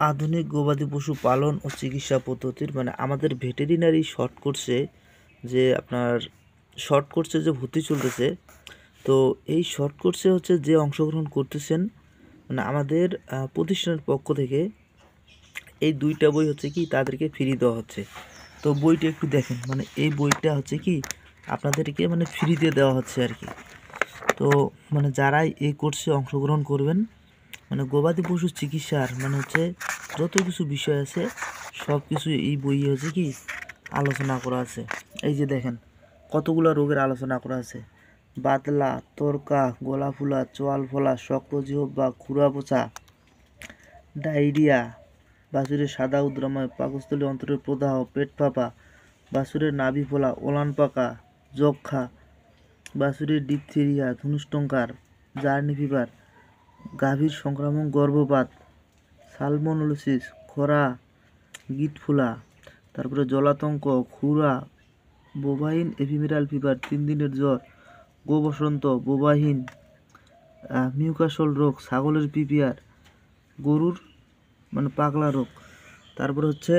আধুনিক গবাদি পশু পালন ও চিকিৎসা পদ্ধতির মানে আমাদের ভেটেরিনারি শর্ট কোর্সে যে আপনার শর্ট কোর্সে যে ভর্তি চলতেছে, তো এই শর্ট কোর্সে হচ্ছে যে অংশগ্রহণ করতেছেন মানে আমাদের প্রতিষ্ঠানের পক্ষ থেকে এই 2টা বই হচ্ছে কি তাদেরকে ফ্রি দেওয়া হচ্ছে। তো বইটা একটু দেখেন, মানে এই বইটা হচ্ছে কি আপনাদেরকে মানে ফ্রিতে দেওয়া হচ্ছে আর কি। তো মানে যারাই এই কোর্সে অংশগ্রহণ করবেন মানে গবাদি পশু চিকিৎসার মানে হচ্ছে যত কিছু বিষয় আছে সব কিছু এই বইয়ে হচ্ছে কি আলোচনা করা আছে। এই যে দেখেন কতগুলো রোগের আলোচনা করা আছে: বাতলা, তরকা, গলা ফুলা, চোয়াল ফোলা, শক্ত জিহ্বা, খুরা পচা, ডায়রিয়া, বাছুরের সাদা উদ্রাময়, পাকস্থলী অন্তরের প্রদাহ, পেট ফাঁপা, বাছুরের নাভি ফোলা, ওলান পাকা, যক্ষা, বাছুরের ডিপথেরিয়া, ধনুষ্টঙ্কার, জার্নি ফিভার, গাভীর সংক্রামক গর্ভপাত, সালমোনেলোসিস, খরা, গিট ফোলা, তারপরে জলাতঙ্ক, খুরা, বোভাইন এপিমেরাল ফিভার, 3 দিনের জ্বর, গো বসন্ত, বোবাহিন মিউকাসল রোগ, ছাগলের পিপিআর, গরুর মানে পাগলা রোগ, তারপরে হচ্ছে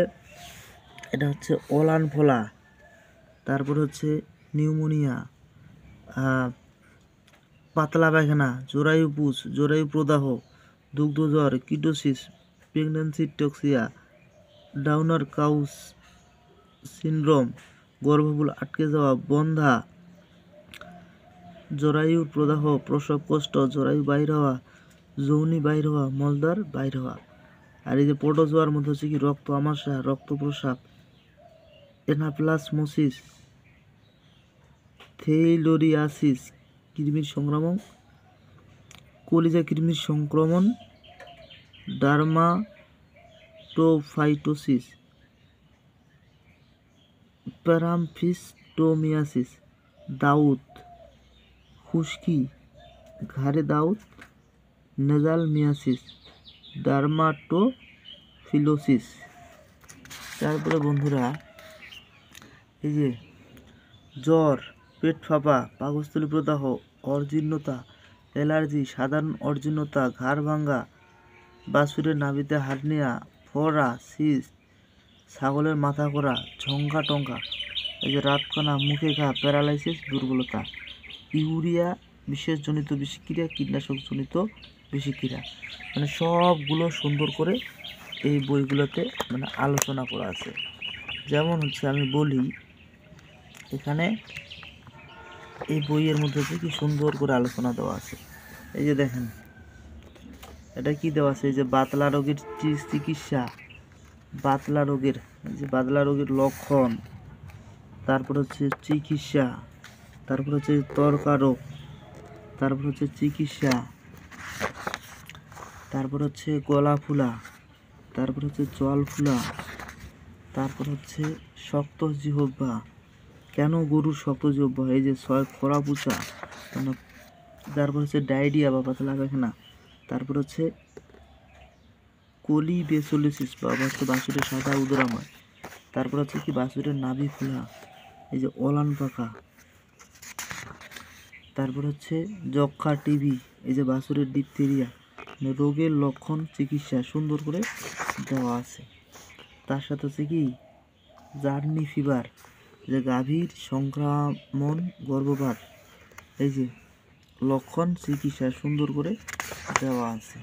এটা হচ্ছে ওলান ফোলা, তারপরে হচ্ছে নিউমোনিয়া, পাতলা পায়খানা, জরায়ু পুষ, জরায়ু প্রদাহ, দুগ্ধজ্বর, কিটোসিস, প্রেগন্যান্সি টক্সিয়া, ডাউনার কাউস সিনড্রোম, গর্ভমূল আটকে যাওয়া, বন্ধা, জরায়ুর প্রদাহ, প্রসব কষ্ট, জরায়ু বাইর হওয়া, যৌনি বাইর হওয়া, মলদ্বার বাইর হওয়া। আর এই যে প্রোটোজোয়ার মধ্যে হচ্ছে কি রক্ত আমাশা, রক্ত প্রসাব, এনাপ্লাসমোসিস, থেইলোরিয়াসিস, কৃমির সংক্রমণ, কলিজা কৃমির সংক্রমণ, ডার্মাটোফাইটোসিস, প্যারামফিস্টোমিয়াসিস, দাউদ, খুশকি, ঘাড়ে দাউদ, নেজাল মিয়াসিস, ডার্মাটোফিলোসিস। তারপরে বন্ধুরা এই যে জ্বর, পেট ফাঁপা, পাকস্থলী প্রদাহ, অজীর্ণতা, অ্যালার্জি, সাধারণ অজীর্ণতা, ঘাড় ভাঙ্গা, বাছুরের নাভিতে হার্নিয়া, ফোড়া, সিস্ট, ছাগলের মাথা করা, ঝঙ্কা টঙ্কা, এই যে রাতকানা, মুখে ঘা, প্যারালাইসিস, দুর্বলতা, ইউরিয়া বিশেষজনিত বিষক্রিয়া, কীটনাশকজনিত বিষক্রিয়া, মানে সবগুলো সুন্দর করে এই বইগুলোতে মানে আলোচনা করা আছে। যেমন হচ্ছে আমি বলি এখানে এই বইয়ের মধ্যে হচ্ছে কি সুন্দর করে আলোচনা দেওয়া আছে। এই যে দেখেন এটা কি দেওয়া আছে, এই যে বাতলা রোগের চিকিৎসা, বাতলা রোগের যে বাতলা রোগের লক্ষণ, তারপর হচ্ছে চিকিৎসা, তারপর হচ্ছে তরকা রোগ, তারপর হচ্ছে চিকিৎসা, তারপর হচ্ছে গলা ফুলা, তারপর হচ্ছে চোয়াল ফুলা, তারপর হচ্ছে শক্ত জিহ্বা, কেন গরুর শক্ত জিহ্বা, এই যে খরা পুচা মানে, তারপর হচ্ছে ডায়রিয়া বা পাতলা পায়খানা, তারপর হচ্ছে কোলিবেসোলিসিস বা হচ্ছে বাছুরের সাদা উদরাময়, তারপর হচ্ছে কি বাছুরের নাভি ফোলা, এই যে ওলান পাকা, তারপর হচ্ছে যক্ষা, টিবি, এই যে বাছুরের ডিপথেরিয়া, মানে রোগের লক্ষণ, চিকিৎসা সুন্দর করে দেওয়া আছে। তার সাথে হচ্ছে কি জার্নি ফিভার, যে গাভীর সংক্রমণ গর্ভপাত, এই যে লক্ষণ, চিকিৎসা সুন্দর করে দেওয়া আছে।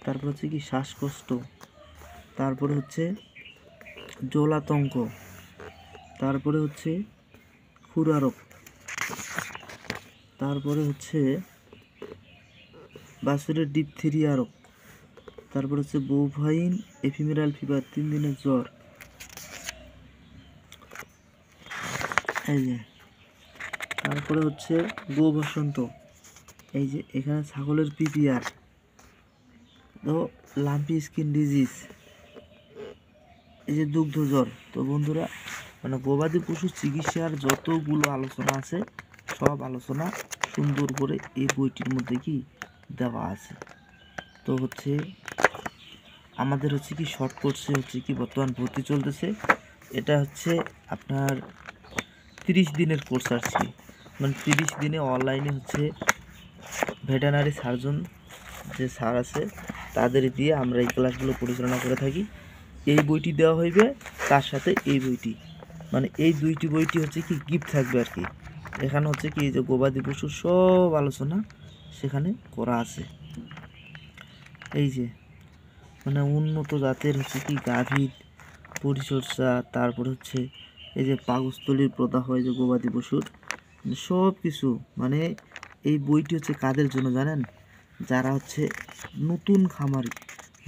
তারপর হচ্ছে কি শ্বাসকষ্ট, তারপরে হচ্ছে জলাতঙ্ক, তারপরে হচ্ছে খুরা রোগ, তারপরে হচ্ছে বাছুরের ডিপথেরিয়া রোগ, তারপর হচ্ছে বোভাইন এপিমেরাল ফিভার, 3 দিনের জ্বর, এই যে তারপরে হচ্ছে গো বসন্ত, এই যে এখানে ছাগলের পিপিআর, তো লাম্পি স্কিন ডিজিজ, এই যে দুগ্ধ জ্বর। তো বন্ধুরা মানে গবাদি পশু চিকিৎসার যতগুলো আলোচনা আছে সব আলোচনা সুন্দর করে এই বইটির মধ্যে কি দেওয়া আছে। তো হচ্ছে আমাদের হচ্ছে কি শর্ট কোর্সে হচ্ছে কি বর্তমান ভর্তি চলতেছে। এটা হচ্ছে আপনার 30 দিনের কোর্স আর কি, মানে 30 দিনে অনলাইনে হচ্ছে ভেটেরিনারি সার্জন যে স্যার আছে তাদের দিয়ে আমরা এই ক্লাসগুলো পরিচালনা করে থাকি। এই বইটি দেওয়া হইবে, তার সাথে এই বইটি, মানে এই দুইটি বইটি হচ্ছে কি গিফট থাকবে আর কি। এখানে হচ্ছে কি যে গবাদি পশুর সব আলোচনা সেখানে করা আছে। এই যে মানে উন্নত জাতের হচ্ছে কি গাভীর পরিচর্যা, তারপর হচ্ছে এই যে পাকস্থলীর প্রদাহ হয় যে গবাদি পশুর, সব কিছু মানে এই বইটি হচ্ছে কাদের জন্য জানেন? যারা হচ্ছে নতুন খামারি,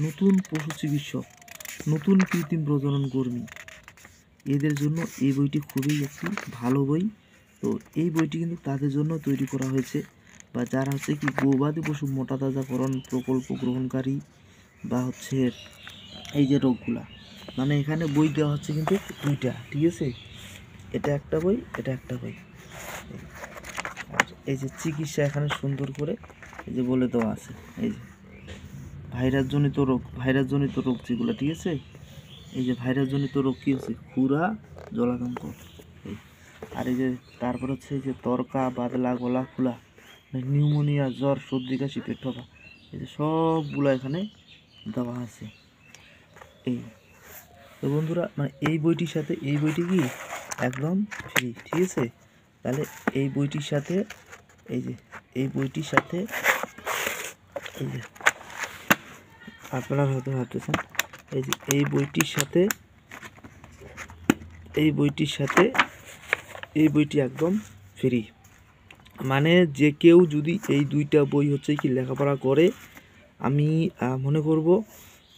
নতুন পশু চিকিৎসক, নতুন কৃত্রিম প্রজনন কর্মী, এদের জন্য এই বইটি খুবই একটি ভালো বই। তো এই বইটি কিন্তু তাদের জন্য তৈরি করা হয়েছে, বা যারা হচ্ছে কি গবাদি পশু মোটা তাজাকরণ প্রকল্প গ্রহণকারী, বা হচ্ছে এই যে রোগগুলা, মানে এখানে বই দেওয়া হচ্ছে কিন্তু দুইটা, ঠিক আছে? এটা একটা বই, এটা একটা বই। আর এই যে চিকিৎসা এখানে সুন্দর করে এই যে বলে দেওয়া আছে, এই যে ভাইরাসজনিত রোগ যেগুলো, ঠিক আছে? এই যে ভাইরাসজনিত রোগ কী হচ্ছে? খুরা, জলাতঙ্ক, এই আর এই যে তারপর হচ্ছে এই যে তরকা, বাদলা, গলা খোলা, নিউমোনিয়া, জ্বর, সর্দি কাশি, পেট ফাঁপা, এই যে সবগুলো এখানে দেওয়া আছে। এই তো বন্ধুরা, মানে এই বইটির সাথে এই বইটি কি একদম ফ্রি, ঠিক আছে? তাহলে এই বইটির সাথে এই যে এই বইটির সাথে এই যে আপনারা হয়তো ভাবতেছেন এই যে এই বইটির সাথে এই বইটি একদম ফ্রি। মানে যে কেউ যদি এই দুইটা বই হচ্ছে কি লেখাপড়া করে, আমি মনে করব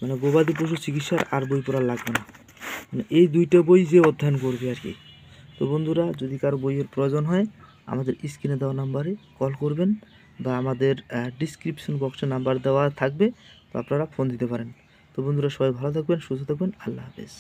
মানে গবাদি পশু চিকিৎসার আর বই পড়া লাগবে না, মানে এই দুইটা বই যে অধ্যয়ন করবে আর কি। তো বন্ধুরা, যদি কারো বইয়ের প্রয়োজন হয় আমাদের স্ক্রিনে দেওয়া নাম্বারে কল করবেন, বা আমাদের ডিসক্রিপশন বক্সে নাম্বার দেওয়া থাকবে, তো আপনারা ফোন দিতে পারেন। তো বন্ধুরা, সবাই ভালো থাকবেন, সুস্থ থাকবেন, আল্লাহ হাফেজ।